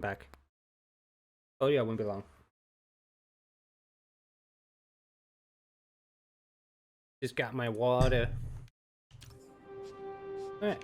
I'm back. Oh yeah, it won't be long. Just got my water. Alright.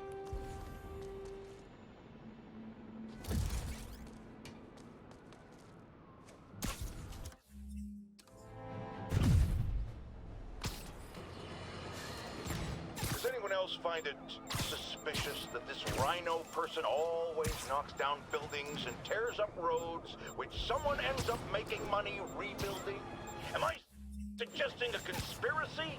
Does anyone else find it suspicious that this rhino person always knocks down buildings and tears up roads, which someone ends up making money rebuilding? Am I suggesting a conspiracy?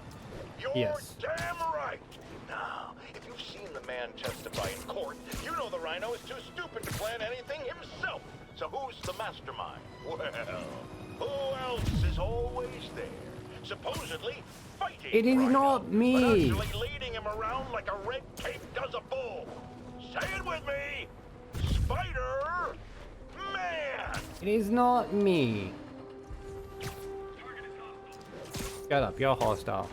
You're Yes. damn right! Now, if you've seen the man testify in court, you know the rhino is too stupid to plan anything himself. So who's the mastermind? Well, who else is always there? Supposedly fighting It is Rhino, not me. but actually leading him around like a red cape does a bull. Say it with me! Spider-Man! It is not me. Shut up, you're hostile.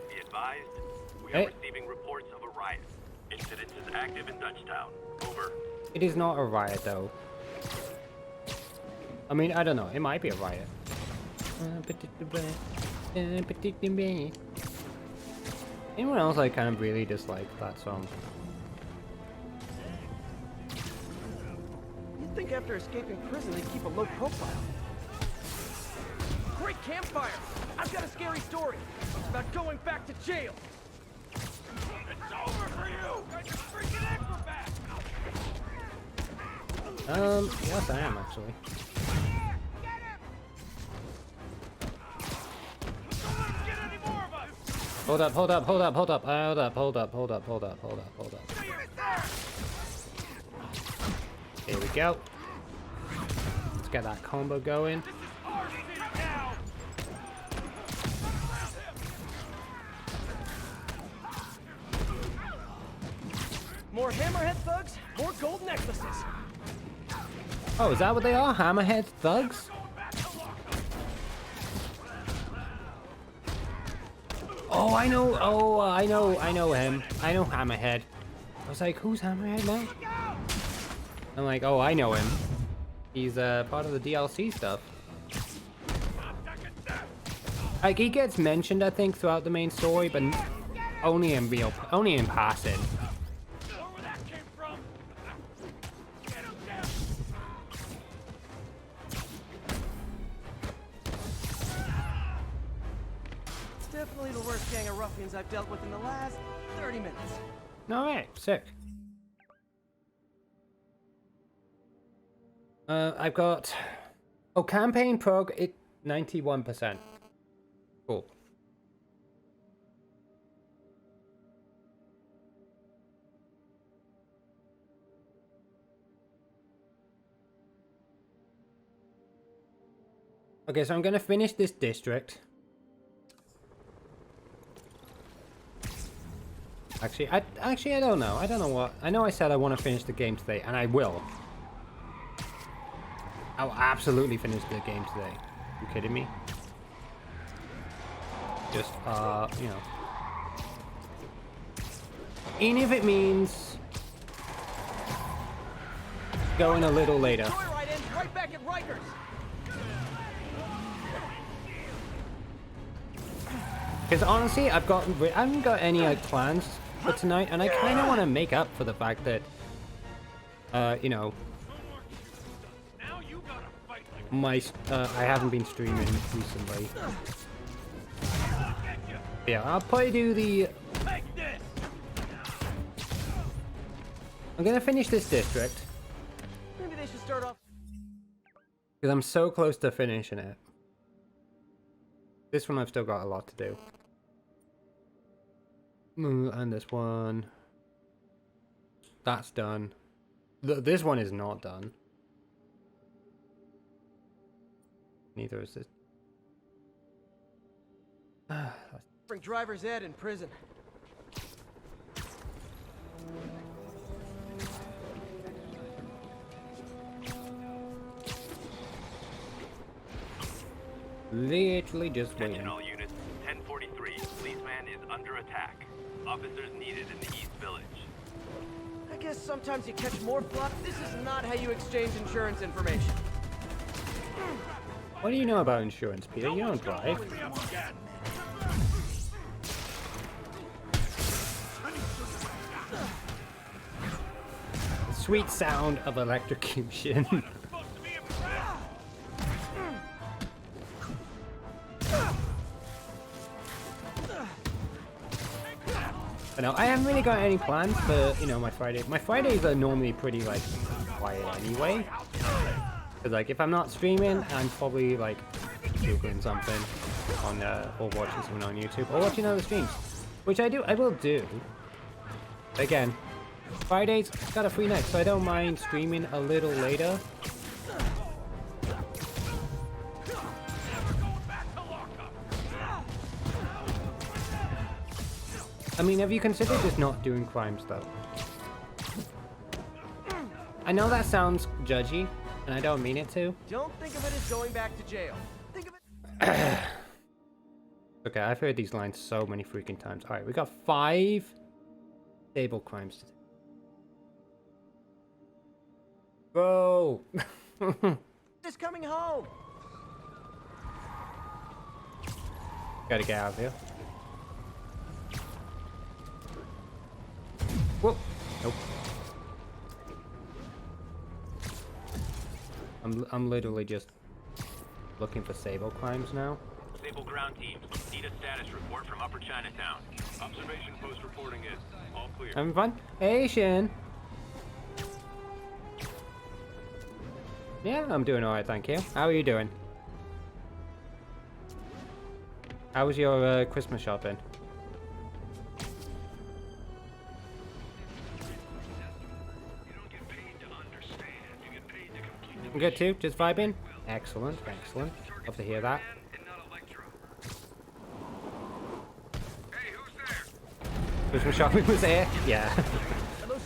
Be advised, we Hey. are receiving reports of a riot. Incident is active in Dutchtown. Over. It is not a riot though. I mean, I don't know. It might be a riot. Anyone else like kind of really dislike that song? You'd think after escaping prison they'd keep a low profile. Great campfire! I've got a scary story. It's about going back to jail. It's over for you! It's a freaking acrobat! Yes I am actually. Get him! Don't let him get any more of us! Hold up, hold up, hold up, hold up, hold up, hold up, hold up, hold up, hold up, hold up. Here we go. Let's get that combo going. This is our city now! More hammerhead thugs, more gold necklaces. Oh, is that what they are? Hammerhead thugs? Oh, I know. Oh, I know him. I know Hammerhead. I was like, who's Hammerhead now? I'm like, oh, I know him. He's part of the DLC stuff. Like he gets mentioned, I think, throughout the main story, but only in passing. Where that came from? Get him down! It's definitely the worst gang of ruffians I've dealt with in the last 30 minutes. Alright, sick. I've got... Oh, campaign prog, 91%. Cool. Okay, so I'm gonna finish this district. Actually, I don't know. I don't know what. I know I said I want to finish the game today, and I will. I'll absolutely finish the game today. You kidding me? Just, you know. Even if it means going a little later. Joyride ends right back at Rikers. Because honestly, I haven't got any like plans for tonight, and I kind of want to make up for the fact that, you know, Now you gotta fight like I haven't been streaming recently. Yeah, I'll probably do the. take this. I'm gonna finish this district Maybe they should start off. because I'm so close to finishing it. This one I've still got a lot to do. And this one. That's done. This one is not done. Neither is this. Bring driver's ed in prison. Literally just Attention waiting. all units. 1043. Policeman is under attack. Officers needed in the East Village. I guess sometimes you catch more fluff. This is not how you exchange insurance information. What do you know about insurance, Peter? You don't drive. Sweet sound of electrocution. I know I haven't really got any plans for, you know, my Friday. My Fridays are normally pretty like quiet anyway. Cause like if I'm not streaming, I'm probably like googling something on or watching something on YouTube or watching other streams, which I will do. Again, Fridays got a free night, so I don't mind streaming a little later. I mean, have you considered just not doing crimes, though? I know that sounds judgy, and I don't mean it to. Don't think of it as going back to jail. Think of it. Okay, I've heard these lines so many freaking times. Alright, we got 5 stable crimes today. Bro! Just coming home. Gotta get out of here. Whoa! Nope. I'm literally just looking for Sable crimes now. Sable ground teams need a status report from Upper Chinatown. Observation post reporting in. All clear. Having fun? Hey, Shin. Yeah, I'm doing alright, thank you. How are you doing? How was your Christmas shopping? I'm good too, just vibing. Excellent, excellent. Love to hear that. Christmas shopping was there? Yeah.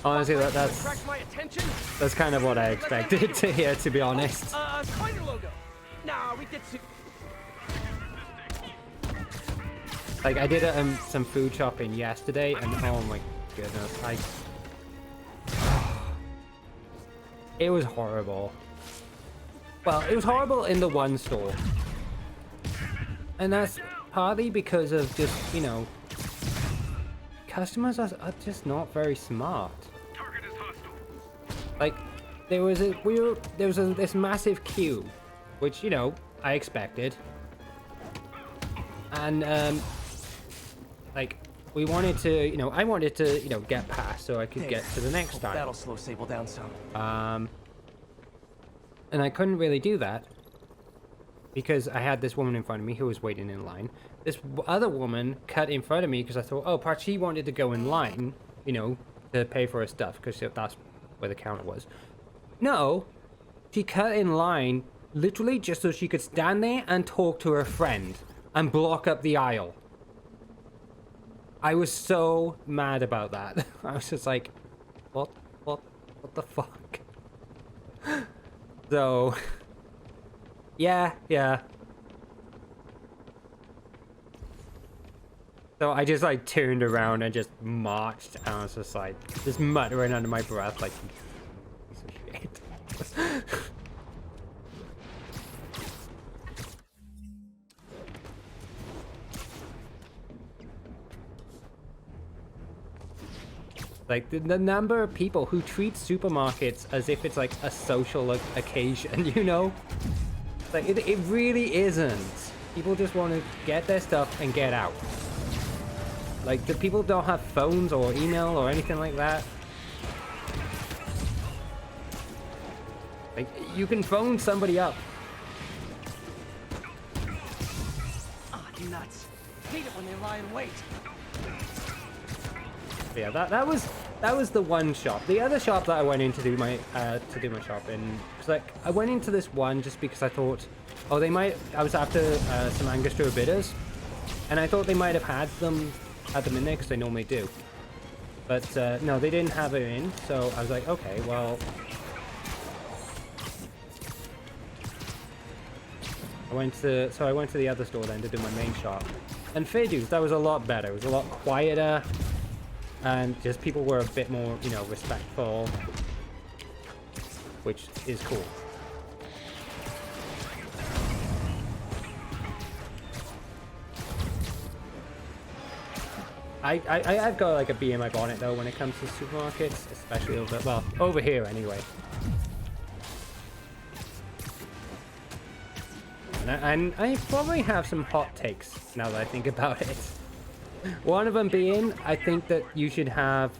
Honestly, that's kind of what I expected to hear, to be honest. Spider logo. Nah, we did see. Like, I did some food shopping yesterday, and oh my goodness, it was horrible. Well, it was horrible in the one store. And that's partly because of just, you know, customers are just not very smart. Like, there was this massive queue, which, you know, I expected. And, like, we wanted to, you know, I wanted to, you know, get past so I could get to the next time. That'll slow Sable down some. And I couldn't really do that because I had this woman in front of me who was waiting in line. This other woman cut in front of me because I thought, oh, perhaps she wanted to go in line, you know, to pay for her stuff because that's where the counter was. No, she cut in line literally just so she could stand there and talk to her friend and block up the aisle. I was so mad about that. I was just like, what the fuck? So, yeah. So I just like turned around and just marched, and I was just like, just muttering under my breath, like, piece of shit. Like, the number of people who treat supermarkets as if it's like a social occasion, you know? Like, it really isn't. People just want to get their stuff and get out. Like, the people don't have phones or email or anything like that. Like, you can phone somebody up. Ah, nuts. Hate it when they lie in wait. Yeah, that was the one shop. The other shop that I went in to do my shopping, cause like I went into this one just because I thought, oh, I was after some Angostura bitters, and I thought they might have had them in there because they normally do. But no, they didn't have it in, so I was like, okay, well, I went to the other store then to do my main shop, and fair dues, that was a lot better. It was a lot quieter. And just people were a bit more, you know, respectful, which is cool. I've got like a bee in my bonnet though when it comes to supermarkets, especially over here anyway. And I probably have some hot takes now that I think about it. One of them being, I think that you should have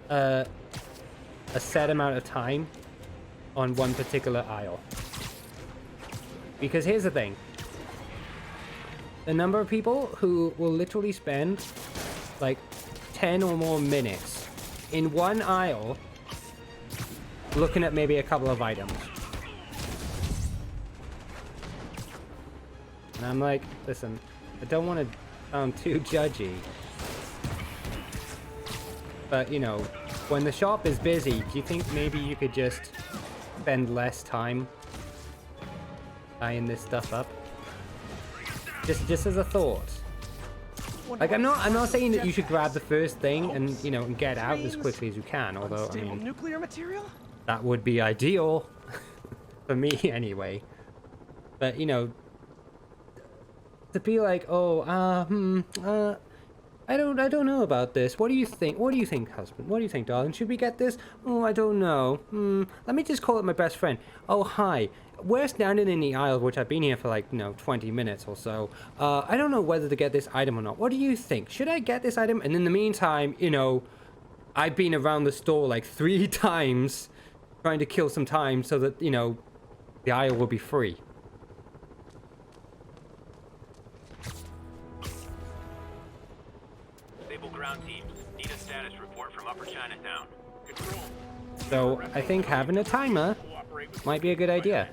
a set amount of time on one particular aisle. Because here's the thing. The number of people who will literally spend like 10 or more minutes in one aisle looking at maybe a couple of items. And I'm like, listen, I don't want to sound too judgy, but you know, when the shop is busy, do you think maybe you could just spend less time buying this stuff up? Just as a thought. Like, I'm not saying that you should grab the first thing and, you know, and get out as quickly as you can, although, I mean, nuclear material? that would be ideal for me anyway. But, you know, to be like, oh, I don't know about this. What do you think? What do you think, husband? What do you think, darling? Should we get this? Oh, I don't know. Let me just call it my best friend. Oh, hi. We're standing in the aisle, which I've been here for like, you know, 20 minutes or so. I don't know whether to get this item or not. What do you think? Should I get this item? And in the meantime, you know, I've been around the store like 3 times trying to kill some time so that, you know, the aisle will be free. Stable ground teams. Need a status report from Upper Chinatown. Control. So I think having a timer might be a good idea.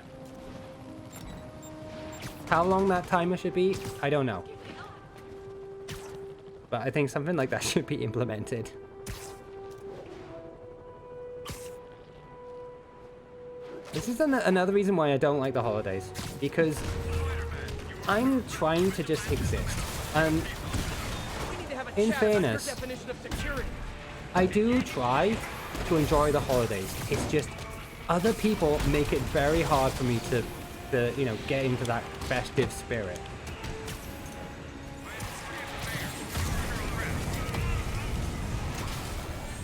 How long that timer should be, I don't know. But I think something like that should be implemented. This is another reason why I don't like the holidays. Because I'm trying to just exist. And in fairness, I do try to enjoy the holidays. It's just other people make it very hard for me to you know, get into that festive spirit.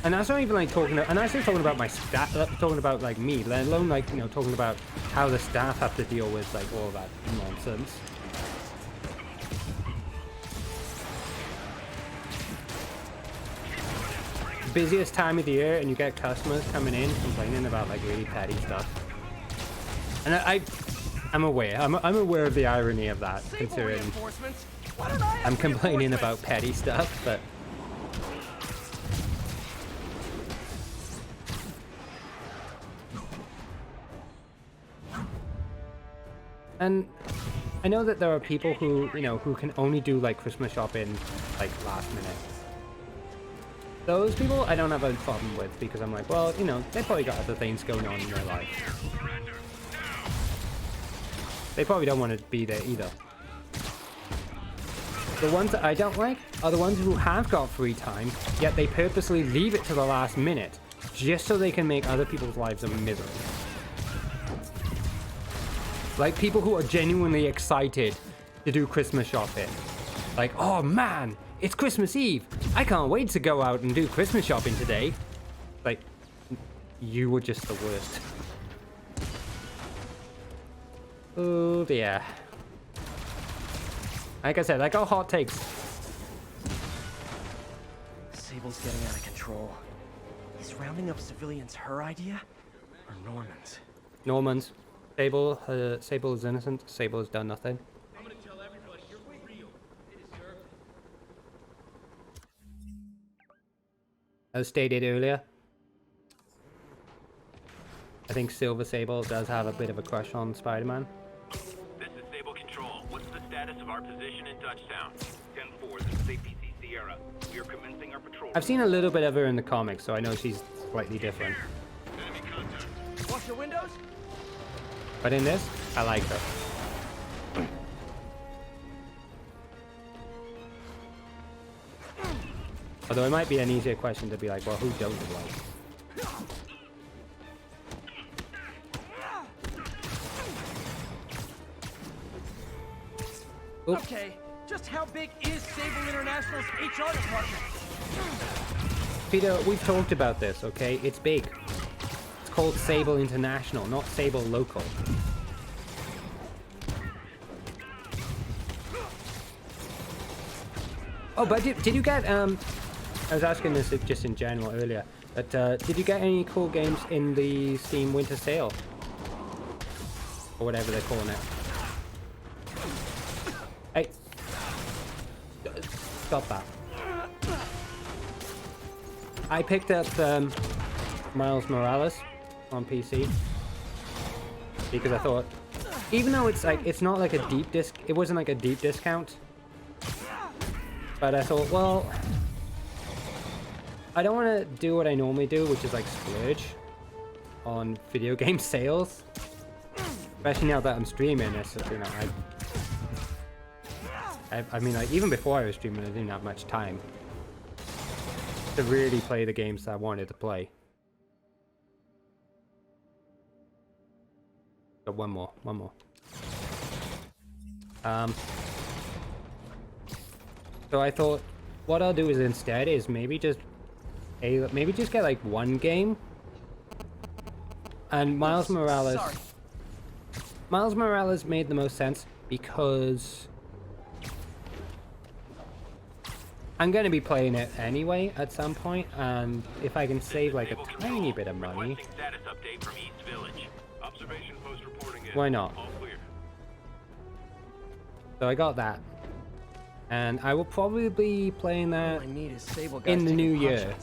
And that's not even like talking. And that's not talking about my staff. Talking about like me, let alone like, you know, talking about how the staff have to deal with like all that nonsense. Busiest time of the year, and you get customers coming in complaining about like really petty stuff. And I'm aware. I'm aware of the irony of that, considering I'm complaining about petty stuff, but. And I know that there are people who, you know, who can only do like Christmas shopping like last minute. Those people I don't have a problem with, because I'm like, well, you know, they probably got other things going on in their life. They probably don't want to be there either. The ones that I don't like are the ones who have got free time, yet they purposely leave it to the last minute, just so they can make other people's lives a misery. Like people who are genuinely excited to do Christmas shopping. Like, oh man, it's Christmas Eve. I can't wait to go out and do Christmas shopping today. Like, you were just the worst. Oh dear. Like I said, I got hot takes. Sable's getting out of control. Is rounding up civilians her idea? Or Norman's? Norman's. Sable is innocent. Sable has done nothing. I'm gonna tell everybody you're real. It is served. As stated earlier, I think Silver Sable does have a bit of a crush on Spider-Man. This is Stable Control. What's the status of our position in Touchdown? 10-4, this is APC Sierra. We are commencing our patrol. I've seen a little bit of her in the comics, so I know she's slightly different. Enemy contact. Wash your windows? But in this, I like her. Although it might be an easier question to be like, well, who don't you like? Oops. Okay, just how big is Sable International's HR department? Peter, we've talked about this, okay? It's big. It's called Sable International, not Sable Local. Oh, but did you get, I was asking this just in general earlier, but did you get any cool games in the Steam Winter Sale? Or whatever they're calling it. Hey. Stop that. I picked up Miles Morales on PC because I thought, even though it's like it's not like a deep it wasn't like a deep discount, but I thought, well, I don't want to do what I normally do, which is like splurge on video game sales, especially now that I'm streaming. It's, you know, I mean, like even before I was streaming, I didn't have much time to really play the games that I wanted to play. Got one more. So I thought what I'll do is instead is maybe just get like one game. And Miles Morales made the most sense because I'm going to be playing it anyway at some point, and if I can save like a tiny bit of money, why not? So I got that, and I will probably be playing that in the new year.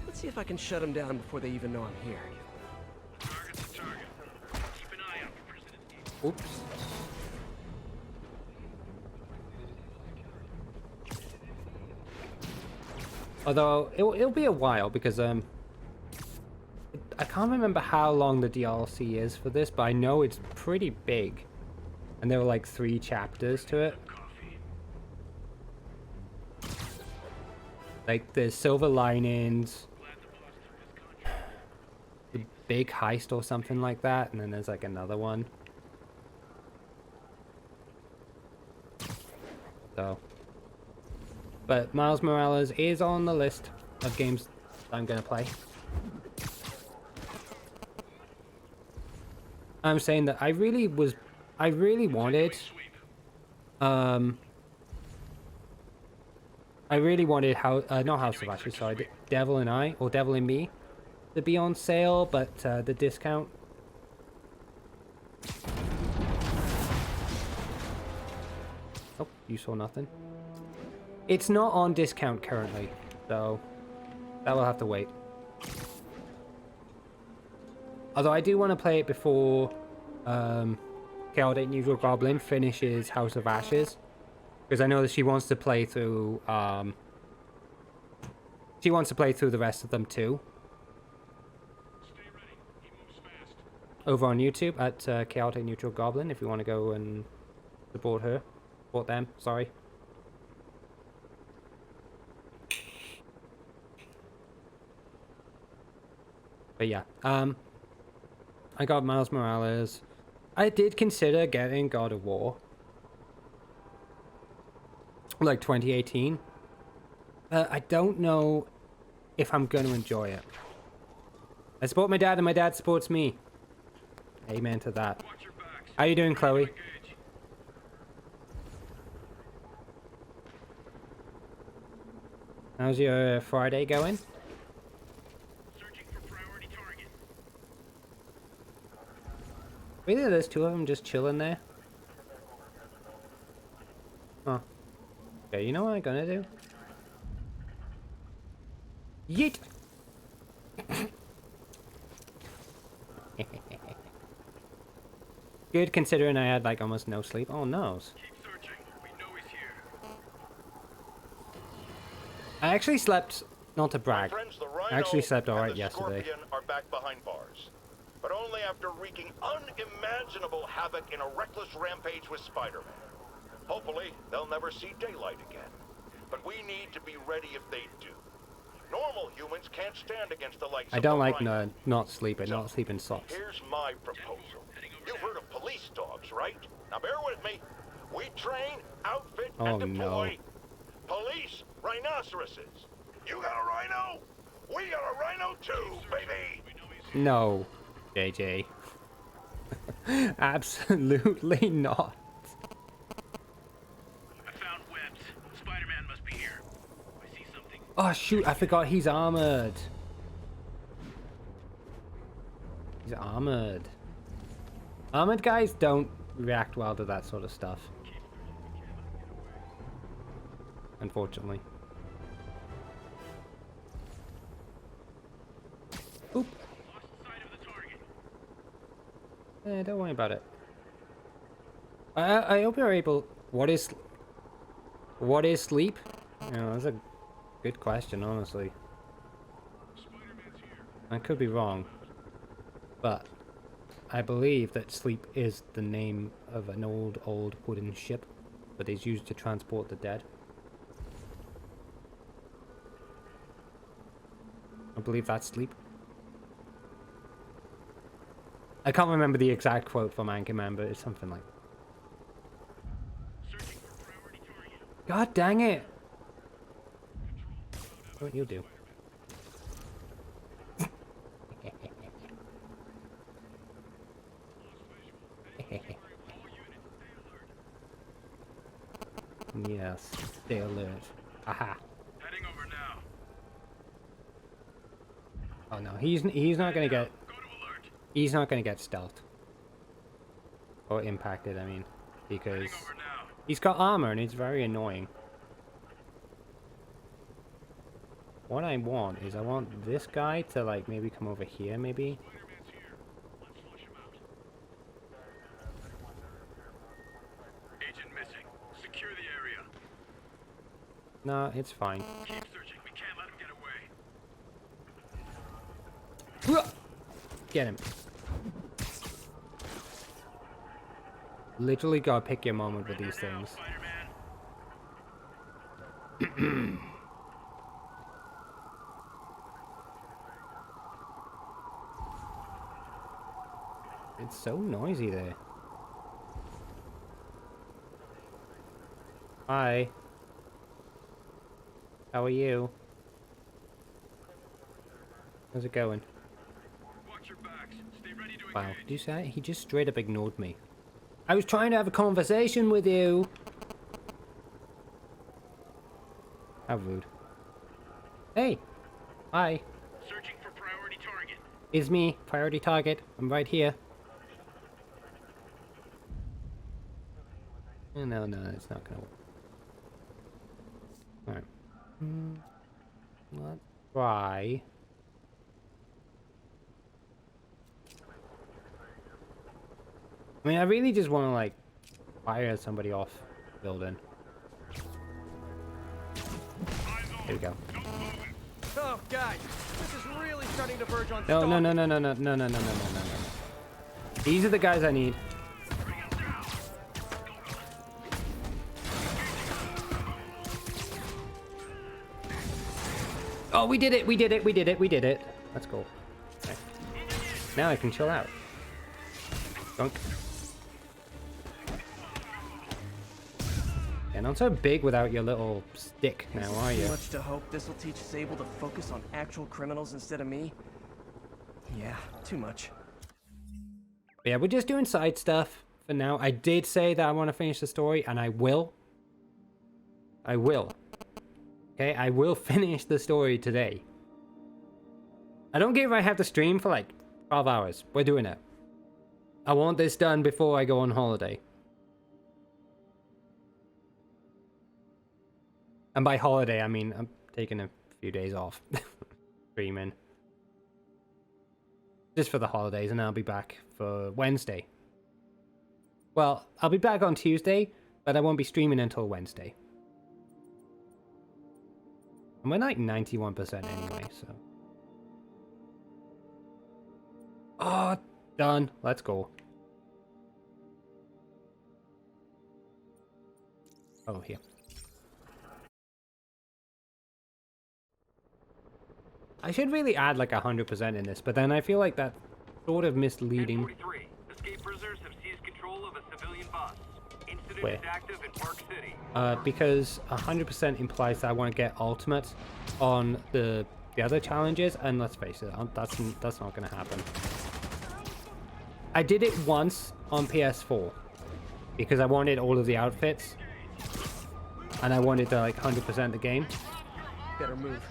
Let's see if I can shut them down before they even know I'm here. Oops. Although it'll be a while because I can't remember how long the DLC is for this, but I know it's pretty big, and there were like 3 chapters to it. Like there's Silver Linings, the Big Heist or something like that, and then there's like another one. So. But Miles Morales is on the list of games I'm gonna play. I'm saying that I really wanted not House of Ashes, sorry, Devil and I, or Devil and Me, to be on sale, but the discount. Oh, you saw nothing. It's not on discount currently, so that will have to wait. Although I do want to play it before Chaotic Neutral Goblin finishes House of Ashes, because I know that she wants to play through the rest of them too. Over on YouTube at Chaotic Neutral Goblin, if you want to go and support them. Sorry. But yeah, I got Miles Morales. I did consider getting God of War, like 2018. I don't know if I'm going to enjoy it. I support my dad and my dad supports me. Amen to that. How you doing, Chloe? How's your Friday going? Really, there's 2 of them just chilling there? Huh. Okay, you know what I'm gonna do? Yeet! Good, considering I had like almost no sleep. Oh no. I actually slept, not to brag, I actually slept alright yesterday. Are back behind bars, but only after wreaking unimaginable havoc in a reckless rampage with Spiderman. Hopefully, they'll never see daylight again. but we need to be ready if they do. Normal humans can't stand against the likes I of don't the like Rhino. not sleeping. So, Not sleeping sucks. here's my proposal. You've heard of police dogs, right? Now bear with me. We train, outfit, and deploy police rhinoceroses. You got a rhino? We got a rhino too, baby! No, JJ. Absolutely not. I found webs. Spider-Man must be here. I see something. Oh shoot, I forgot he's armored. He's armored. Armored guys don't react well to that sort of stuff. Unfortunately. Oop. Don't worry about it. I hope you're able... What is sleep? You know, that's a good question, honestly. I could be wrong. But I believe that sleep is the name of an old wooden ship that is used to transport the dead. I believe that's sleep. I can't remember the exact quote from Anchorman, but it's something like... God dang it! What you do? Yes, stay alert. Aha. Heading over now. Oh no, he's not gonna get... Go to alert. He's not gonna get stealthed. Or impacted, I mean. Because Heading over now. he's got armor and it's very annoying. What I want is I want this guy to like maybe come over here maybe. Spider-Man's here. Let's flush him out. Agent missing. Secure the area. No, it's fine. Keep searching. We can't let him get away. Get him. Literally gotta pick your moment with these things. Spider-Man. It's so noisy there. Hi. How are you? How's it going? Watch your backs. Stay ready to Wow, engage. did you say that? He just straight up ignored me. I was trying to have a conversation with you. How rude. Hey. Hi. Searching for priority target. It's me, priority target. I'm right here. Oh, no, it's not gonna work. Alright. Let's try. I mean, I really just want to, like, fire somebody off building. There we go. Oh, guys, this is really starting to verge on No. stalking. These are the guys I need. Oh, we did it. Let's go. Okay. Now I can chill out. Dunk. Yeah, not so big without your little stick now, are you? Too much to hope this will teach Sable to focus on actual criminals instead of me. Yeah, too much. Yeah, we're just doing side stuff for now. I did say that I want to finish the story, and I will. I will. Okay, I will finish the story today. I don't care if I have to stream for like 12 hours. We're doing it. I want this done before I go on holiday. And by holiday, I mean I'm taking a few days off. Streaming. Just for the holidays, and I'll be back for Wednesday. Well, I'll be back on Tuesday, but I won't be streaming until Wednesday. And we're like 91% anyway, so... Oh, done. Let's go. Oh, here. I should really add like 100% in this, but then I feel like that's sort of misleading. 43. Escape prisoners have seized control of a civilian bus. Incident Where? is active in Park City. Because 100% implies that I want to get ultimate on the other challenges, and let's face it, that's not going to happen. I did it once on PS4 because I wanted all of the outfits, and I wanted to like 100% the game. Better move.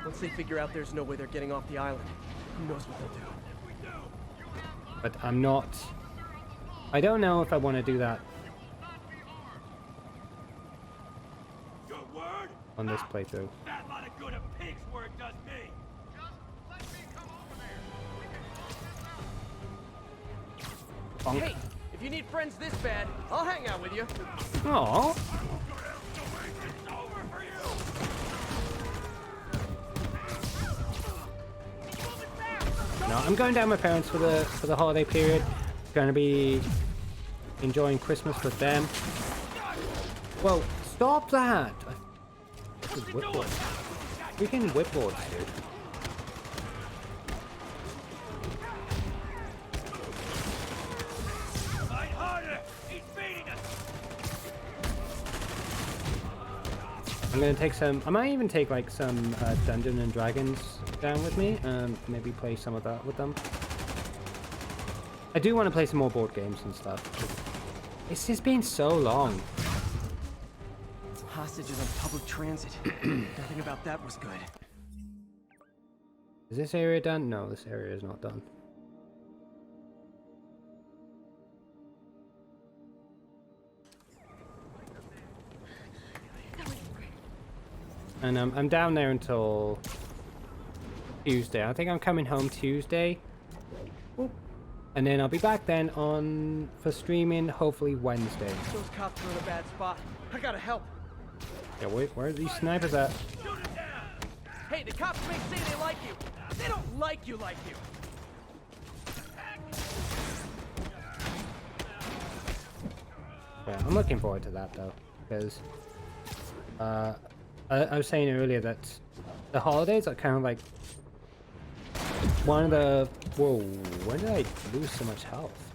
Once they figure out there's no way they're getting off the island, who knows what they'll do. But I'm not. I don't know if I want to do that on this playthrough. That lot of good a pig's word does me. Bonk. Hey, if you need friends this bad, I'll hang out with you. Aww. No, I'm going down with my parents for the holiday period. Going to be enjoying Christmas with them. Whoa, stop that! Whipboard. Freaking whipboards, dude. I'm gonna take some. I might even take like some Dungeons and Dragons down with me, and maybe play some of that with them. I do want to play some more board games and stuff. It's just been so long. Hostages on public transit. Nothing about that was good. Is this area done? No, this area is not done. And I'm down there until Tuesday. I think I'm coming home Tuesday. Oop. And then I'll be back then for streaming, hopefully Wednesday. Those cops are in a bad spot. I gotta help. Yeah, wait, where are these snipers at? Hey, the cops may say they like you. They don't like you like you. Yeah, I'm looking forward to that though, because I was saying earlier that the holidays are kind of like one of the... Whoa, when did I lose so much health?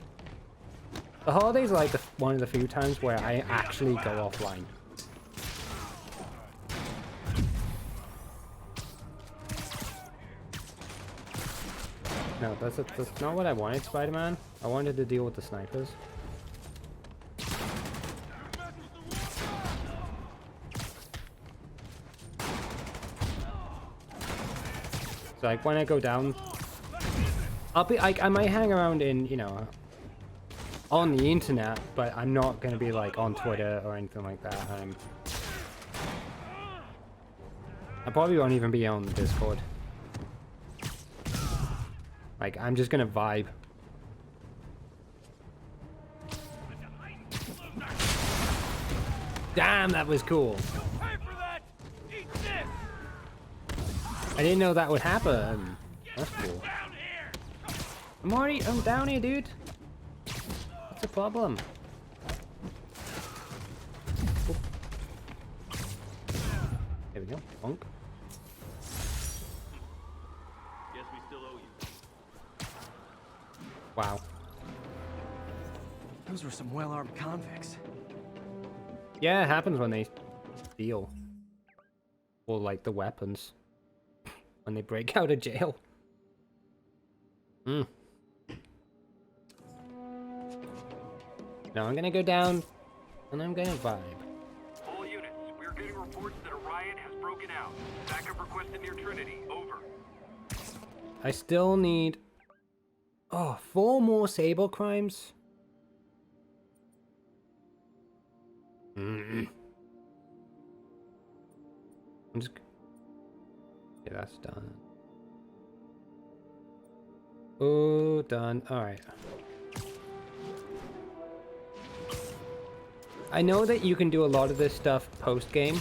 The holidays are like one of the few times where I actually go offline. No, that's not what I wanted, Spider-Man. I wanted to deal with the snipers. So like when I go down, I'll be like, I might hang around in, you know, on the internet, but I'm not gonna be like on Twitter or anything like that. I probably won't even be on Discord. Like, I'm just gonna vibe. Damn, that was cool. I didn't know that would happen. That's cool. I'm down here, dude. What's the problem? Oop. There we go. Bonk. Guess we still owe you. Wow. Those were some well-armed convicts. Yeah, it happens when they steal. Or like the weapons. When they break out of jail. Now I'm gonna go down and I'm gonna vibe. All units, we're getting reports that a riot has broken out. Backup requested near Trinity. Over. I still need 4 more Sable crimes. I'm just... Yeah, that's done. Oh, done. Alright. I know that you can do a lot of this stuff post-game.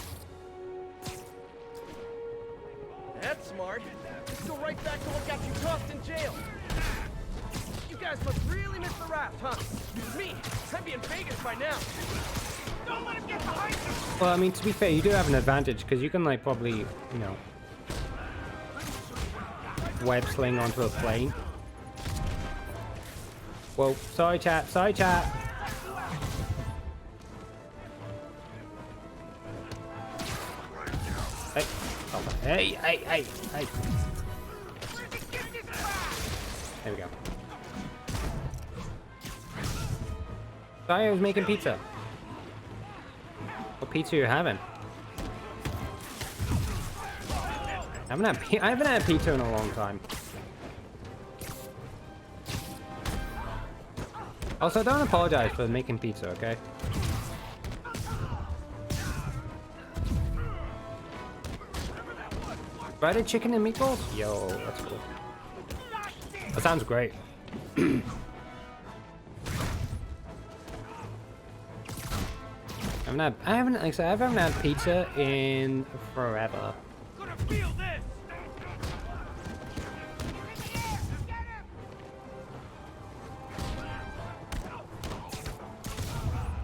That's smart. Let's go right back to what got you tossed in jail. You guys must really miss the raft, huh? Me, I'd be in Vegas by now. Don't let him get behind you! Well, I mean, to be fair, you do have an advantage, because you can, like, probably, you know... web sling onto a plane. Whoa, sorry chat, sorry chat. Hey, oh, hey. There we go. Sorry, I was making pizza. What pizza are you having? I haven't had pizza in a long time. Also, don't apologize for making pizza, okay? Breaded chicken and meatballs? Yo, that's cool. That sounds great. I haven't had pizza in forever. Gonna feel this.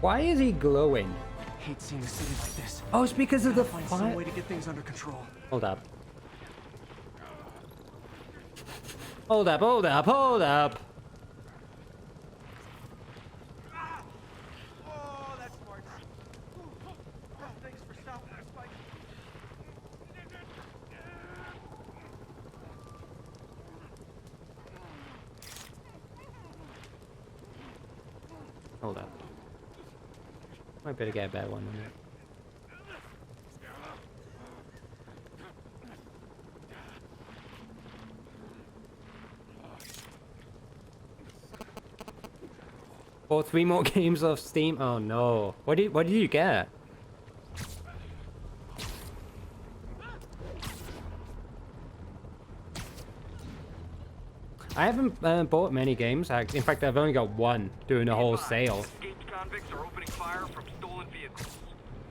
Why is he glowing? Hate seeing a city like this. Oh, it's because of the Find fire. some way to get things under control. Hold up. Hold up, hold up, hold up. Oh, that's smart. Thanks for stopping us, Spike. Hold up. Might better get a better one than that. Oh, 3 more games off Steam. Oh no! What did you get? I haven't bought many games. In fact, I've only got one during the whole sale. Escaped convicts are opening fire from stolen vehicles.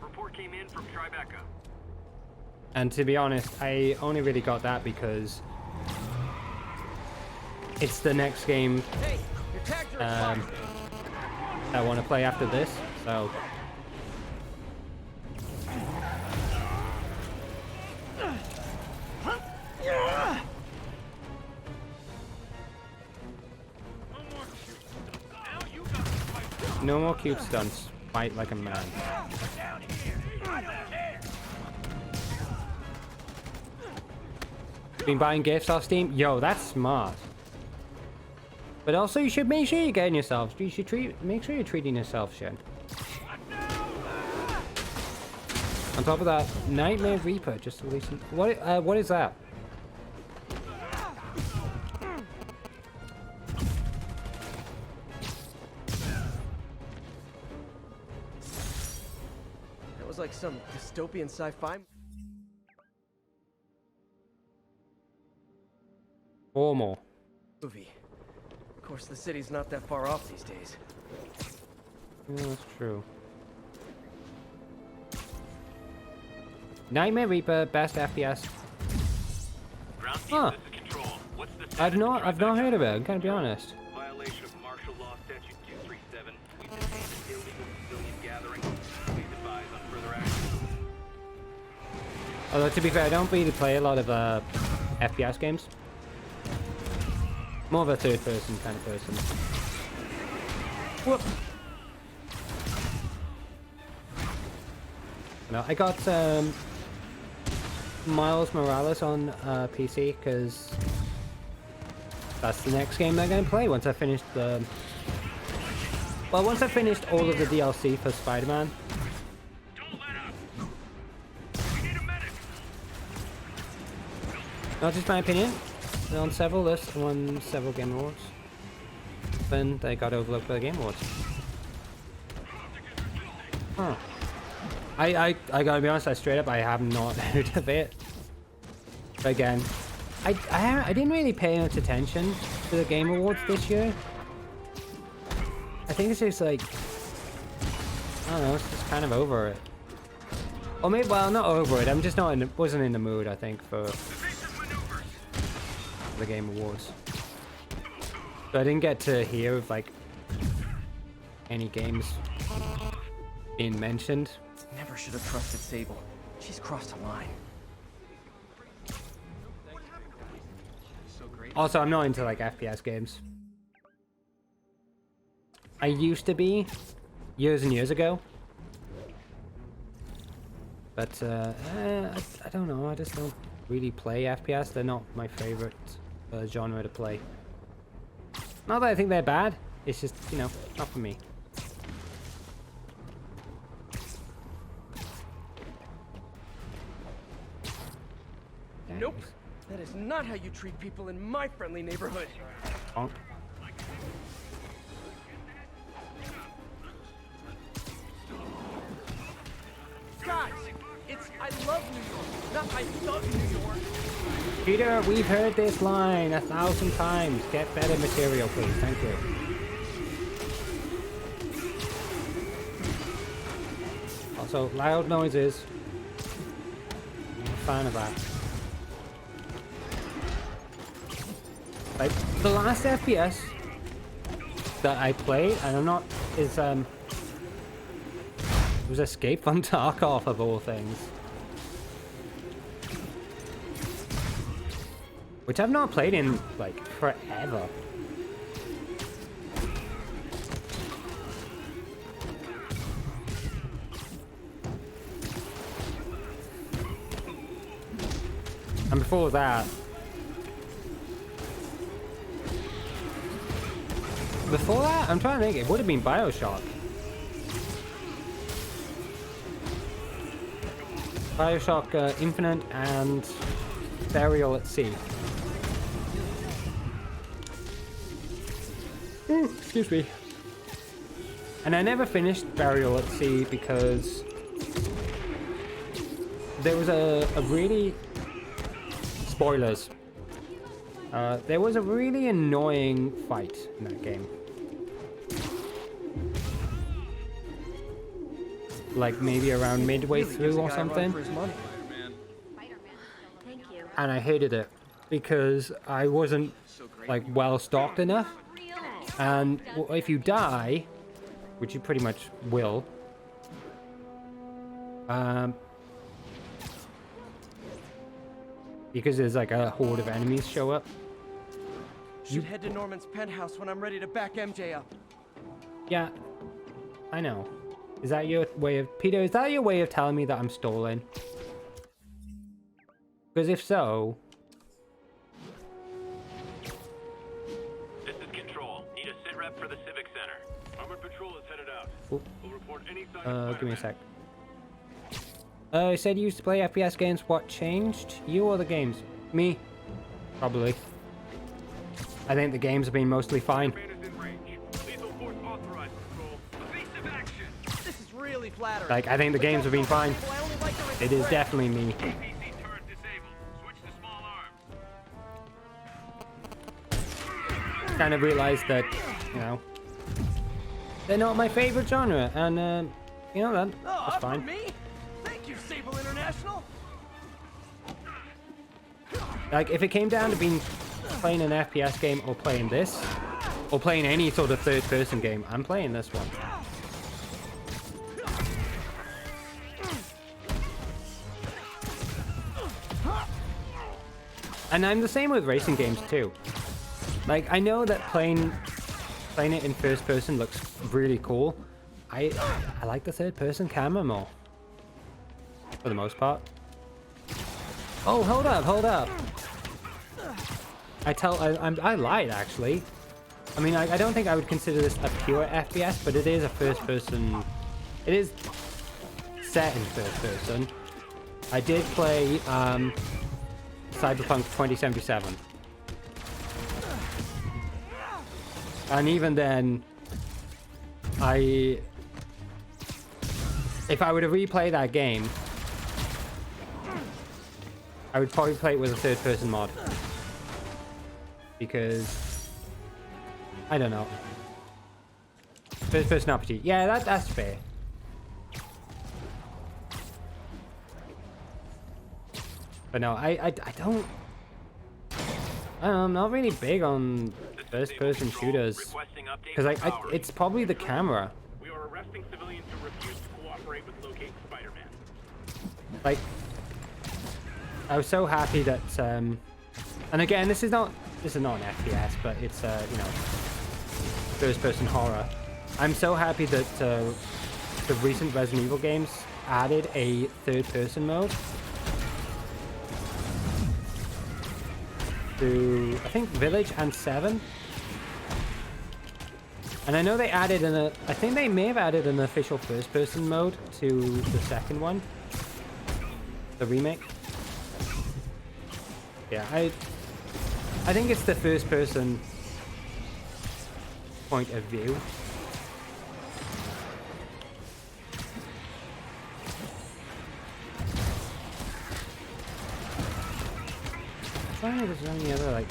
Report came in from Tribeca. And to be honest, I only really got that because it's the next game Hey, your tags are expired. I want to play after this. So no more cute stunts. Fight like a man. Been buying gifts off Steam? Yo, that's smart. But also, you should make sure you're getting yourself. You should make sure you're treating yourself, Shen. On top of that, Nightmare Reaper just released. What is that? That was like some dystopian sci-fi Or more. movie. Of course, the city's not that far off these days. Yeah, that's true. Nightmare Reaper, best FPS. Ground team, Huh. this is Control. What's the status I've of not Tribeca? heard of it. I'm gonna be honest. Violation of Martial Law Statute 237. We detained an illegal civilian gathering. Please advise on further action. Although to be fair, I don't really play a lot of FPS games. More of a third-person kind of person. Whoop. No, I got Miles Morales on PC because that's the next game I'm gonna play once I finish the. Well, once I finished all of the DLC for Spiderman. Don't let up. We need a medic. Not just my opinion. They're on several lists and won several Game Awards. Then they got overlooked by the Game Awards. Huh. I gotta be honest, I straight up I have not heard of it. But again, I didn't really pay much attention to the Game Awards this year. I think it's just like, I don't know, it's just kind of over it. Or maybe, well, not over it. I'm just not wasn't in the mood, I think, for the Game Awards. So I didn't get to hear of like any games being mentioned. Never should have trusted Sable. She's crossed a line. So Also, I'm not into like FPS games. I used to be years and years ago. But I don't know, I just don't really play FPS. They're not my favorite genre to play. Not that I think they're bad, it's just, you know, not for me. Nope. That is not how you treat people in my friendly neighborhood. Bonk. Guys, it's I love New York, not I thug New York. Peter, we've heard this line 1,000 times. Get better material, please. Thank you. Also, loud noises. I'm a fan of that. Like, the last FPS that I played, and I'm not, is, it was Escape from Tarkov of all things. Which I've not played in, like, forever. And before that... Before that? I'm trying to think. It would have been BioShock. BioShock Infinite and Burial at Sea. Ooh, excuse me. And I never finished Burial at Sea because there was a really... Spoilers. There was a really annoying fight in that game. Like maybe around midway through or something. And I hated it because I wasn't like well stocked enough. And if you die, which you pretty much will, because there's like a horde of enemies show up. Should head to Norman's penthouse when I'm ready to back MJ up. Yeah, I know. Is that your way of... Peter, is that your way of telling me that I'm stolen? Because if so... This is Control. Need a sit rep for the Civic Center. Armored Patrol is headed out. Oh. We'll report any sign of Give me a Spiderman. sec. You said you used to play FPS games. What changed? You or the games? Me. Probably. I think the games have been mostly fine. This is really flattering. Like, I think the games have been fine. It is definitely me. Kind of realized that, you know, they're not my favorite genre, and you know that's fine. Me? Thank you, Sable International. Like, if it came down to being playing an FPS game or playing this, or playing any sort of third-person game, I'm playing this one. And I'm the same with racing games too. Like, I know that playing it in first person looks really cool. I like the third person camera more, for the most part. Oh, hold up. I lied actually. I mean, I don't think I would consider this a pure FPS, but it is a first person. It is set in first person. I did play Cyberpunk 2077. And even then, if I were to replay that game, I would probably play it with a third-person mod. Because, I don't know. First-person RPG. Yeah, that's fair. But no, I don't... I'm not really big on first-person shooters. Because it's probably the camera. We are arresting civilians who refuse to cooperate with locating Spider-Man. Like, I was so happy that, and again, this is not this is not an FPS, but it's you know, first-person horror. I'm so happy that the recent Resident Evil games added a third-person mode to, I think, Village and 7. And I know they added I think they may have added an official first-person mode to the second one, the remake. Yeah, I think it's the first-person point of view. I don't know if there's any other, like...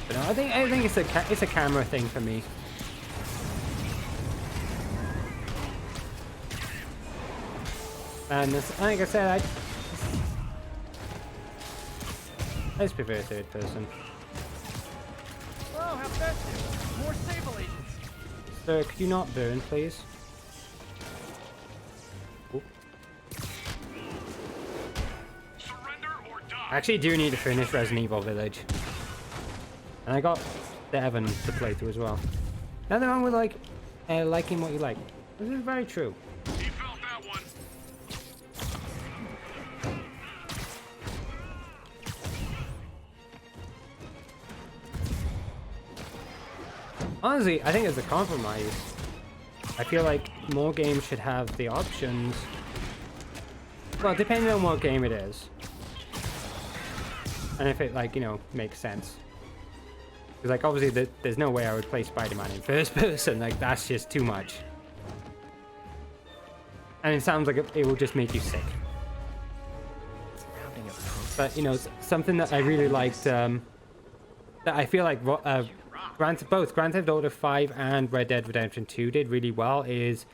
But no, I think it's a camera thing for me. And this, like I said, I just prefer third person. Oh, how festive. More Sable agents. Sir, could you not burn, please? Ooh. I actually do need to finish Resident Evil Village. And I got Devon to play through as well. Nothing wrong with, like, liking what you like. This is very true. He felt that one. Honestly, I think as a compromise, I feel like more games should have the options. Well, depending on what game it is. And if it, like, you know, makes sense. Because, like, obviously, there's no way I would play Spider-Man in first person. Like, that's just too much. And it sounds like it will just make you sick. But, you know, something that I really liked, that I feel like both Grand Theft Auto 5 and Red Dead Redemption 2 did really well is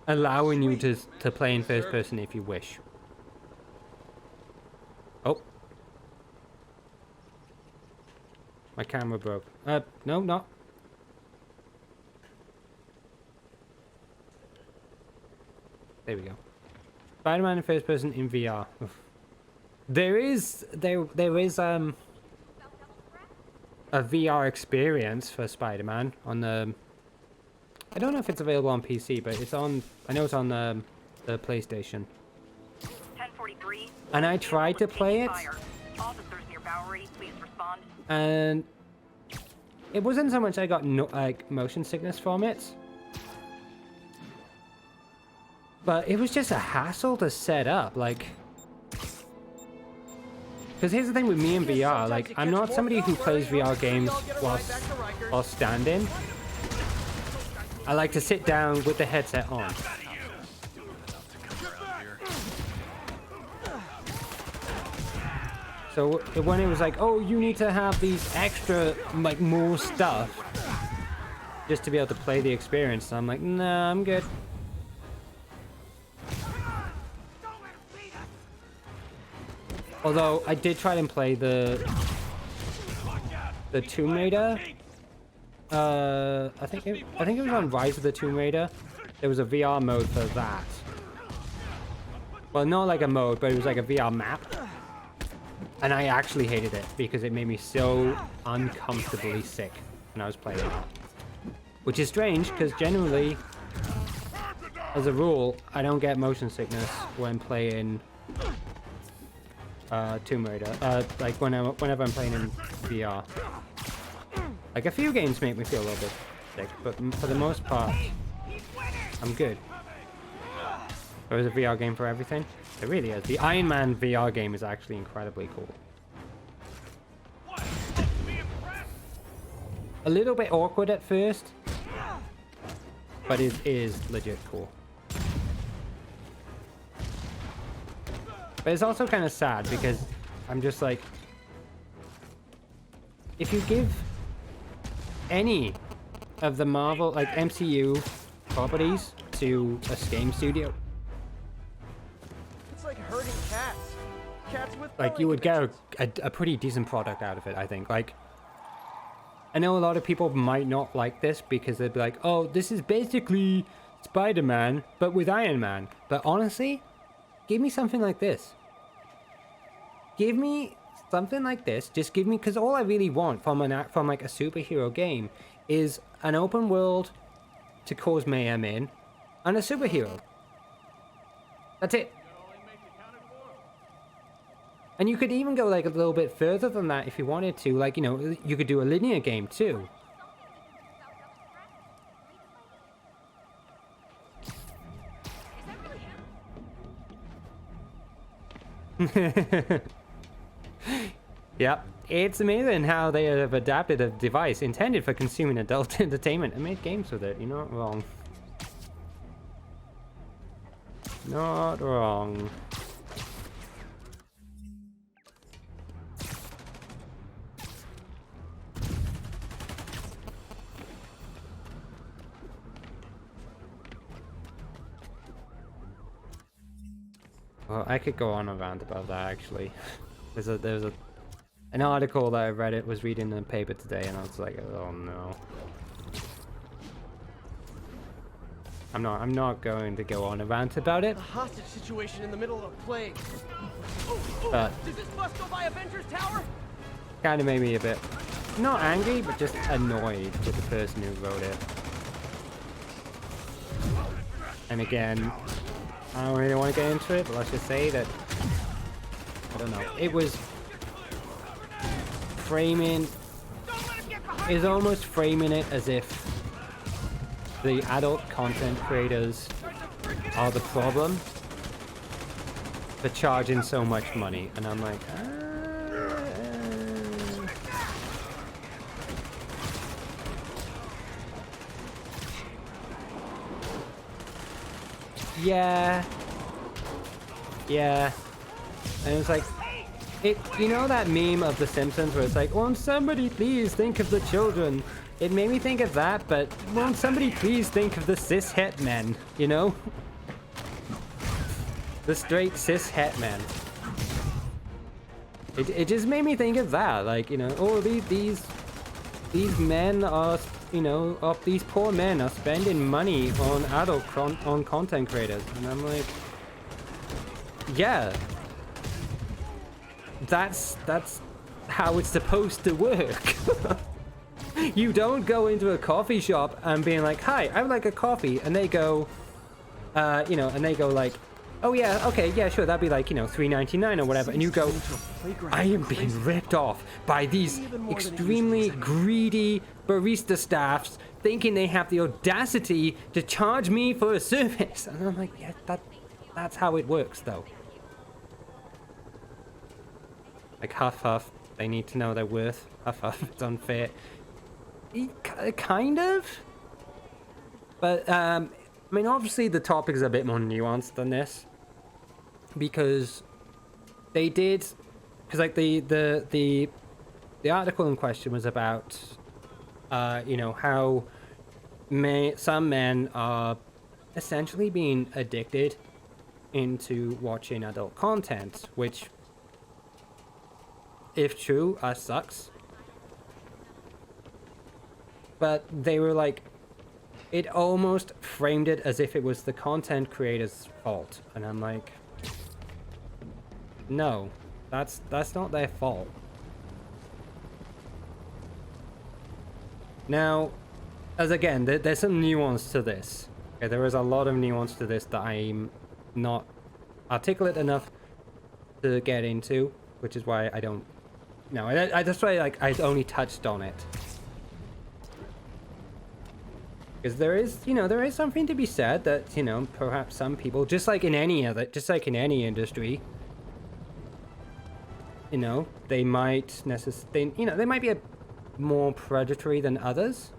allowing you to play in first person if you wish. Oh. My camera broke. No, not. There we go. Spider-Man in first person in VR. Oof. There is a VR experience for Spider-Man on the... I don't know if it's available on PC, but it's on... I know it's on the PlayStation. 1043. And I tried to play it. Officers near Bowery, please respond. And it wasn't so much I got like motion sickness from it, but it was just a hassle to set up. Like, because here's the thing with me in VR, like, I'm not somebody who plays VR games while standing. I like to sit down with the headset on. So when it was like, oh, you need to have these extra, like, more stuff just to be able to play the experience, I'm like, nah, I'm good. Although I did try and play the Tomb Raider. I think it was on Rise of the Tomb Raider. There was a VR mode for that. Well, not like a mode, but it was like a VR map. And I actually hated it because it made me so uncomfortably sick when I was playing it. Which is strange because generally, as a rule, I don't get motion sickness when playing Tomb Raider. Like whenever I'm playing in VR. Like a few games make me feel a little bit sick, but for the most part, I'm good. There is a VR game for everything. It really is. The Iron Man VR game is actually incredibly cool. A little bit awkward at first, but it is legit cool. But it's also kind of sad because I'm just like, if you give any of the Marvel, like MCU properties to a game studio, It's like herding cats. Cats with like, you would get a pretty decent product out of it, I think. Like, I know a lot of people might not like this because they'd be like, oh, this is basically Spider-Man, but with Iron Man. But honestly, give me something like this. give me something like this. Just give me, because all I really want from like a superhero game is an open world to cause mayhem in, and a superhero. That's it. And you could even go like a little bit further than that if you wanted to. Like, you know, you could do a linear game too. Yep, it's amazing how they have adapted a device intended for consuming adult entertainment and made games with it. You're not wrong. Not wrong. Well, I could go on a rant about that actually. There's an article that I read, it was reading in the paper today, and I was like, oh no. I'm not going to go on a rant about it. A hostage situation in the middle of a plague. But Does this bus go by Avengers Tower? kind of made me a bit, not angry, but just annoyed with the person who wrote it. And again, I don't really want to get into it, but let's just say that, I don't know, it was framing, is almost framing it as if the adult content creators are the problem for charging so much money. And I'm like, yeah. And it's like, you know that meme of The Simpsons where it's like, won't somebody please think of the children? It made me think of that, but won't somebody please think of the cis-het men, you know? The straight cis-het men. It just made me think of that, like, you know, oh, these men are, you know, these poor men are spending money on on content creators, and I'm like, yeah, that's how it's supposed to work. You don't go into a coffee shop and being like, hi, I would like a coffee, and they go, you know, and they go like, oh yeah, okay, yeah, sure, that'd be like, you know, $3.99 or whatever, and you go, I am being ripped off by these extremely greedy barista staffs thinking they have the audacity to charge me for a service. And I'm like, yeah, that's how it works though. Like, huff huff, they need to know their worth. Huff huff, it's unfair. Kind of, but I mean, obviously the topic is a bit more nuanced than this, because they did, because like the article in question was about you know, how some men are essentially being addicted into watching adult content, which, if true, sucks. But they were like, it almost framed it as if it was the content creator's fault. And I'm like, no, that's not their fault. Now, as again, there's some nuance to this. Okay, there is a lot of nuance to this that I'm not articulate enough to get into, which is why I don't, no, that's why, like, I only touched on it. Because there is, you know, there is something to be said that, you know, perhaps some people, just like in any industry, you know, they might necessarily, you know, they might be more predatory than others.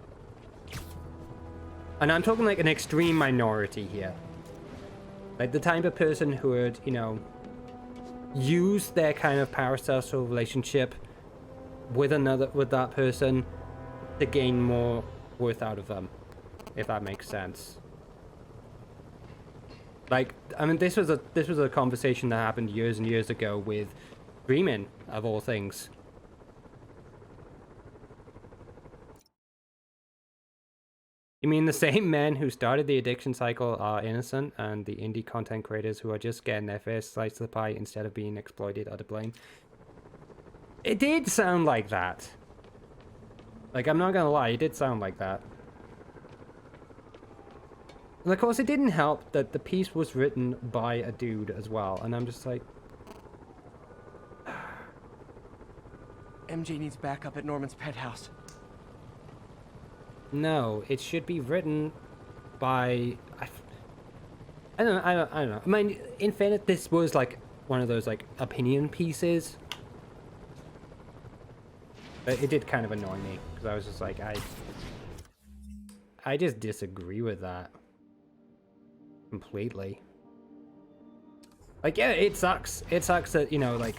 And I'm talking like an extreme minority here. Like the type of person who would, you know, use their kind of parasocial relationship with that person to gain more worth out of them. If that makes sense. Like, I mean, this was a conversation that happened years and years ago with streaming, of all things. You mean the same men who started the addiction cycle are innocent, and the indie content creators who are just getting their first slice of the pie instead of being exploited are to blame? It did sound like that. Like, I'm not gonna lie, it did sound like that. And of course, it didn't help that the piece was written by a dude as well, and I'm just like... MJ needs backup at Norman's pet house. No, it should be written by... I don't know. I mean, in fairness, this was like one of those like opinion pieces. But it did kind of annoy me, because I was just like, I just disagree with that. Completely. Like, yeah, it sucks. It sucks that, you know, like...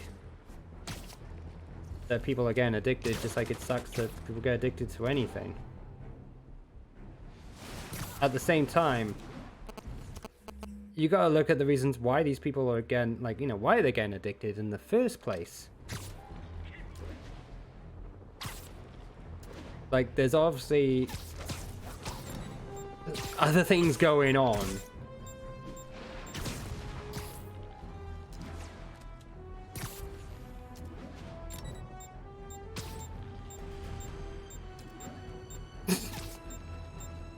that people are getting addicted, just like it sucks that people get addicted to anything. At the same time, you gotta look at the reasons why these people are getting, like, you know, why are they getting addicted in the first place? Like, there's obviously other things going on.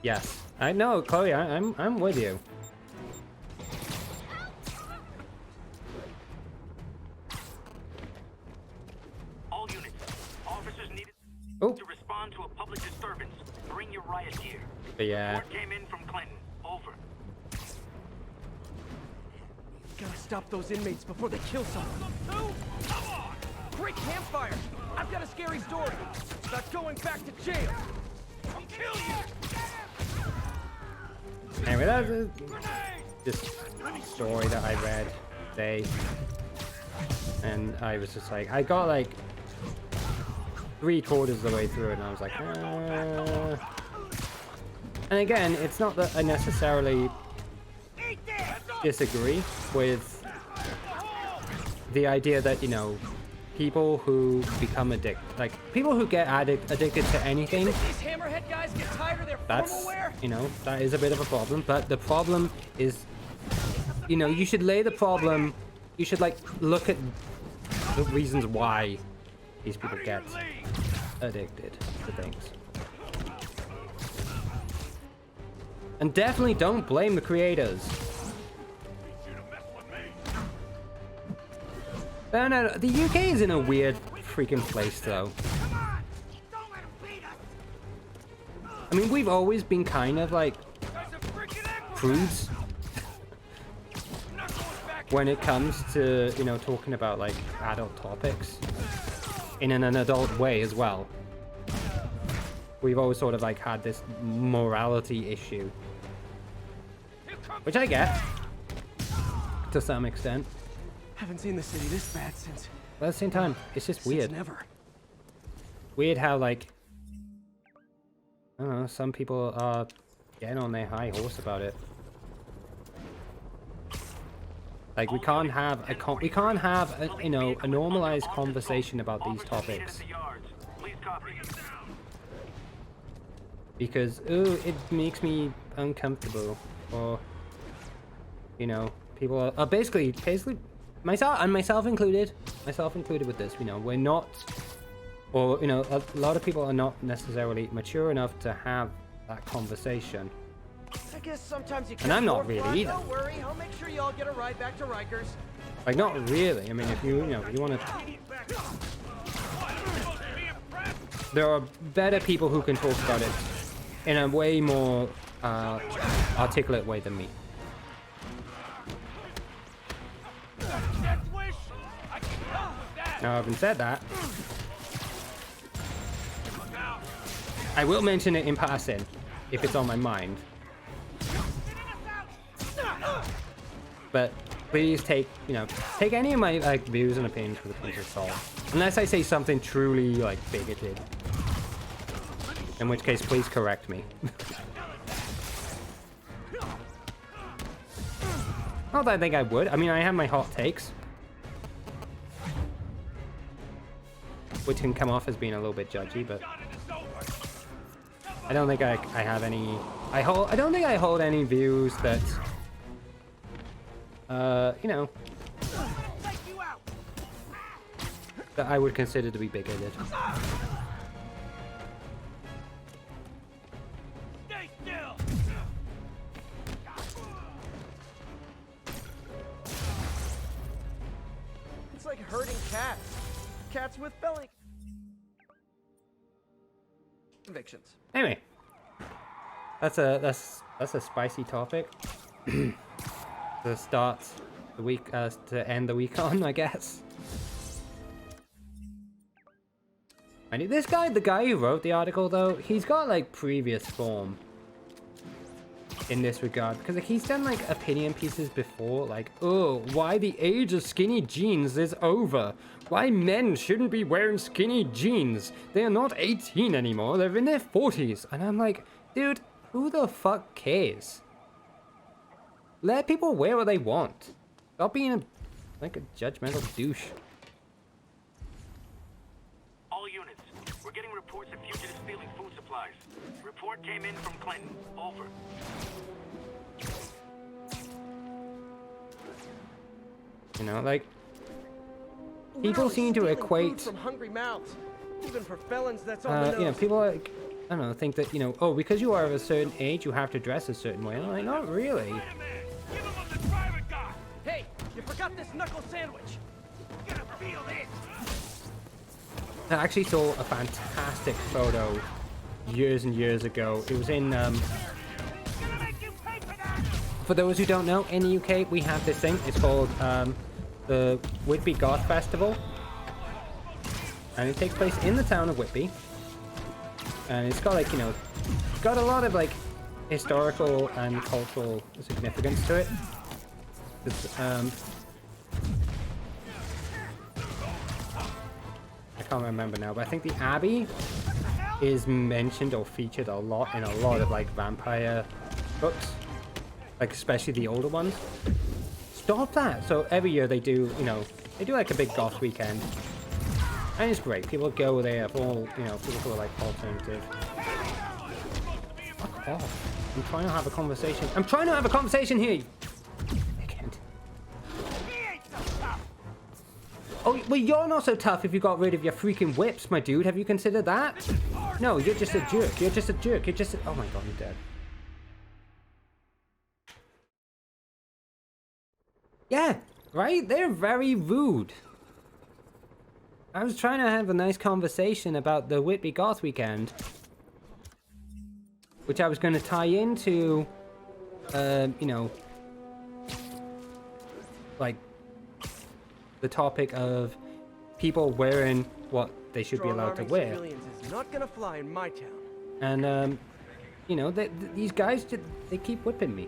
Yes, I know, Chloe. I'm with you. All units, officers needed to respond to a public disturbance. Bring your riot gear. Yeah. Report came in from Clinton. Over. Gotta stop those inmates before they kill someone. Come on! Great campfire! I've got a scary story about going back to jail. I'll kill you! Anyway, that's this story that I read today, and I was just like, I got like 3/4 of the way through it, and I was like, And again, it's not that I necessarily disagree with the idea that, you know, people who become people who get addicted to anything, These hammerhead guys get tired of their that's, formal wear? you know, that is a bit of a problem. But the problem is, you know, you should lay the problem, you should like look at the reasons why these people get addicted to things. And definitely don't blame the creators. No, the UK is in a weird freaking place, though. I mean, we've always been kind of like prudes when it comes to, you know, talking about like adult topics in an adult way as well. We've always sort of like had this morality issue, which I get to some extent. Haven't seen the city this bad since. But at the same time, it's just weird. Never. Weird how, like, I don't know, some people are getting on their high horse about it. Like, we can't have a you know, a normalized conversation about these topics. Because, ooh, it makes me uncomfortable. Or, you know, people are basically myself included with this, you know, we're not, or, you know, a lot of people are not necessarily mature enough to have that conversation. I guess sometimes you can't. And I'm not really either. Don't worry, I'll make sure you all get a ride back to Rikers. Like, not really. I mean, if you know, if you want to, there are better people who can talk about it in a way more articulate way than me. Now, having said that, I will mention it in passing if it's on my mind. But please take any of my like views and opinions with a pinch of salt, unless I say something truly like bigoted. In which case, please correct me. Not that I think I would. I mean, I have my hot takes, which can come off as being a little bit judgy, but I don't think I have any. I don't think I hold any views that, you know, that I would consider to be bigoted. Stay still. It's like herding cats. Cats with belly convictions. Anyway, that's a spicy topic. To start the week, to end the week on, I guess. And this guy, the guy who wrote the article, though, he's got like previous form in this regard, because like, he's done like opinion pieces before, like, oh, why the age of skinny jeans is over. Why men shouldn't be wearing skinny jeans. They are not 18 anymore, they're in their 40s. And I'm like, dude, who the fuck cares? Let people wear what they want. Stop being like a judgmental douche. All units, we're getting reports of fugitives stealing food supplies. Report came in from Clinton. Over. You know, like, people seem to equate, from hungry mouths. Even for felons, that's on the nose. you know, people like, I don't know, think that, you know, oh, because you are of a certain age, you have to dress a certain way. I'm like, not really. Hey, you forgot this knuckle sandwich. You're gonna feel it. I actually saw a fantastic photo years and years ago. It was in, for those who don't know, in the UK, we have this thing. It's called, the Whitby Goth Festival. And it takes place in the town of Whitby. And it's got, like, you know, it's got a lot of, like, historical and cultural significance to it. It's, I can't remember now, but I think the Abbey is mentioned or featured a lot in a lot of, like, vampire books. Like, especially the older ones. Stop that! So every year they do, you know, they do, like, a big goth weekend. And it's great. People go there for all, you know, people who are, like, alternative. Fuck off. I'm trying to have a conversation. I'm trying to have a conversation here! I can't. Oh, well, you're not so tough if you got rid of your freaking whips, my dude. Have you considered that? No, you're just a jerk. You're just a jerk. You're just a... Oh my god, you're dead. Yeah, right? They're very rude. I was trying to have a nice conversation about the Whitby Goth weekend, which I was going to tie into, you know, like, the topic of people wearing what they should be allowed to wear. Is not gonna fly in my town. And, you know, these guys, they keep whipping me.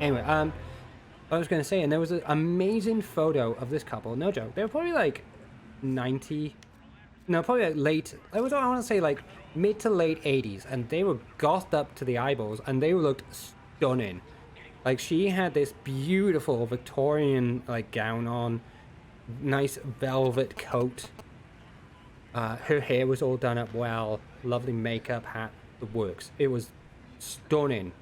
Anyway, I was going to say, and there was an amazing photo of this couple, no joke. They were probably like 90, no, probably like late, I want to say like mid to late 80s, and they were gothed up to the eyeballs, and they looked stunning. Like, she had this beautiful Victorian, like, gown on, nice velvet coat. Her hair was all done up well, lovely makeup, hat, the works. It was stunning.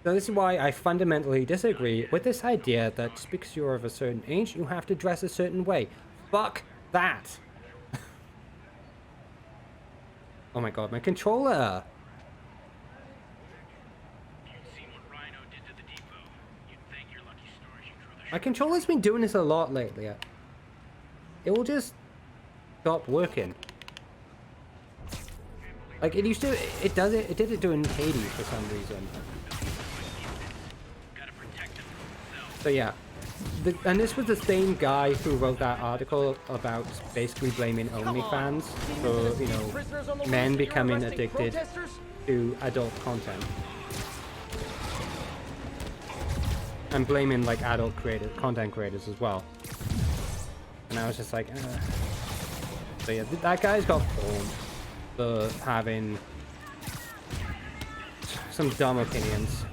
So this is why I fundamentally disagree with this idea that just because you're of a certain age, you have to dress a certain way. Fuck that! Oh my god, my controller! My controller's been doing this a lot lately. It will just stop working. Like, it used to, it did it during Hades for some reason. So yeah, and this was the same guy who wrote that article about basically blaming OnlyFans for, you know, men becoming addicted to adult content. And blaming, like, adult content creators as well. And I was just like, So yeah, that guy's got formed for having some dumb opinions.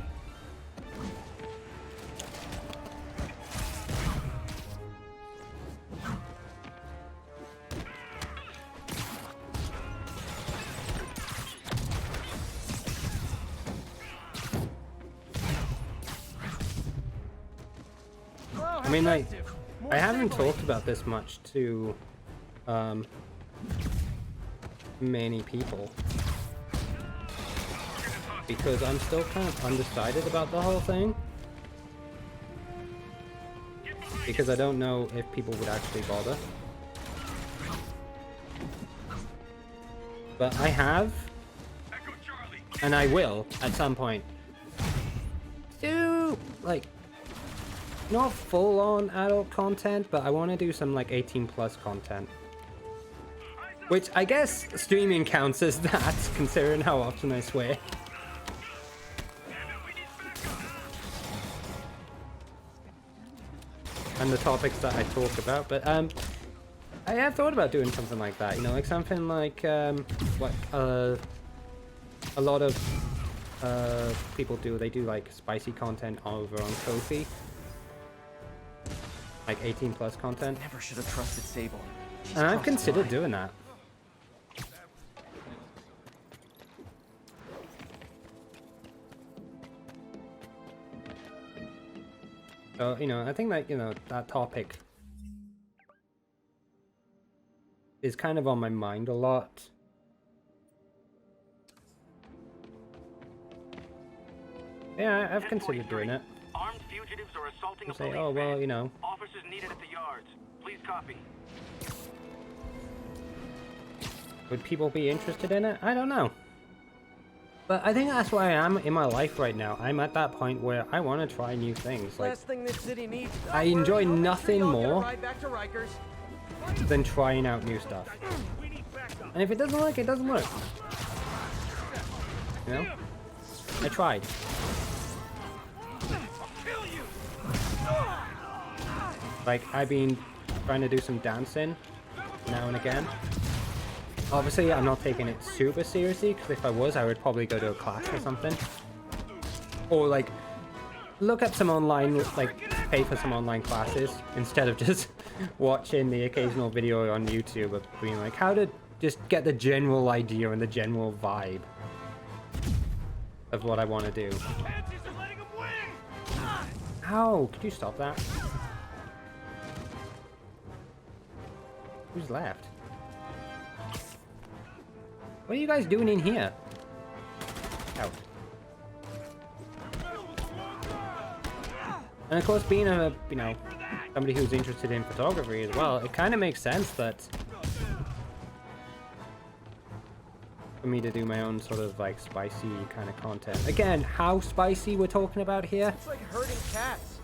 I mean, like, I haven't talked about this much to many people because I'm still kind of undecided about the whole thing. Because I don't know if people would actually bother. But I have, and I will at some point. Do like not full-on adult content, but I want to do some like 18+ content. Which I guess streaming counts as that, considering how often I swear. And the topics that I talk about, but I have thought about doing something like that, you know, like something like what a lot of people do. They do like spicy content over on Ko-fi, like 18+ content. Never should have trusted Sable. And I've considered doing that. So, you know, I think that, you know, that topic is kind of on my mind a lot. Yeah, I've considered doing it. Armed fugitives are assaulting a Say, police oh, well, van. you know. Officers needed at the yards. Please copy. Would people be interested in it? I don't know. But I think that's where I am in my life right now. I'm at that point where I want to try new things. Like, Last thing this city needs. I enjoy nothing more Ride back to Rikers. than trying out new stuff. And if it doesn't work, it doesn't work. You know? I tried. Like, I've been trying to do some dancing now and again. Obviously, I'm not taking it super seriously, because if I was, I would probably go to a class or something. Or, like, look at some online, like, pay for some online classes, instead of just watching the occasional video on YouTube of being like, how to just get the general idea and the general vibe of what I want to do. Ow, could you stop that? Who's left? What are you guys doing in here? Out. And of course, being a, you know, somebody who's interested in photography as well, it kind of makes sense that for me to do my own sort of like spicy kind of content. Again, how spicy we're talking about here? It's like herding cats.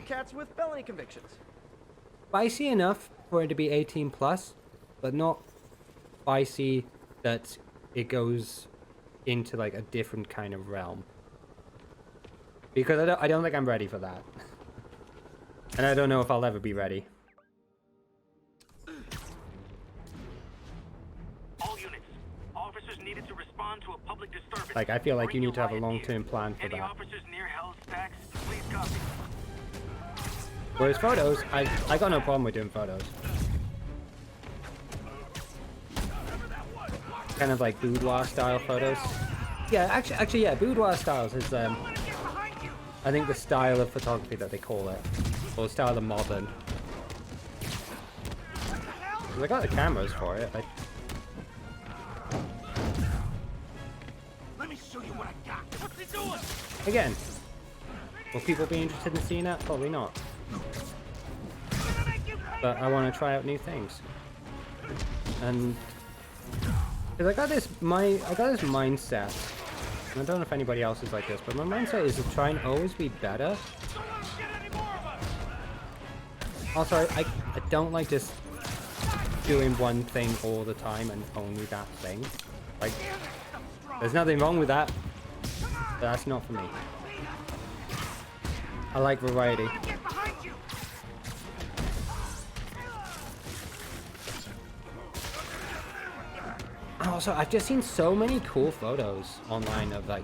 Cats with felony convictions. Spicy enough for it to be 18+, but not spicy that it goes into like a different kind of realm. Because I don't think I'm ready for that. And I don't know if I'll ever be ready. All units. Officers needed to respond to a public disturbance. Like, I feel like you Bring need to have a riot gear. long-term plan for Any that. officers near Hell's Stacks, please copy. Whereas photos, I got no problem with doing photos. Kind of like boudoir style photos. Yeah, actually, yeah, boudoir styles is I think the style of photography that they call it, or the style of modern. 'Cause I got the cameras for it. Let me show you what I got. What's he doing? Again, will people be interested in seeing that? Probably not. But I want to try out new things. And because I got this mindset, and I don't know if anybody else is like this, but my mindset is to try and always be better. Also, I don't like just doing one thing all the time and only that thing. Like, there's nothing wrong with that, but that's not for me. I like variety. Also, I've just seen so many cool photos online of like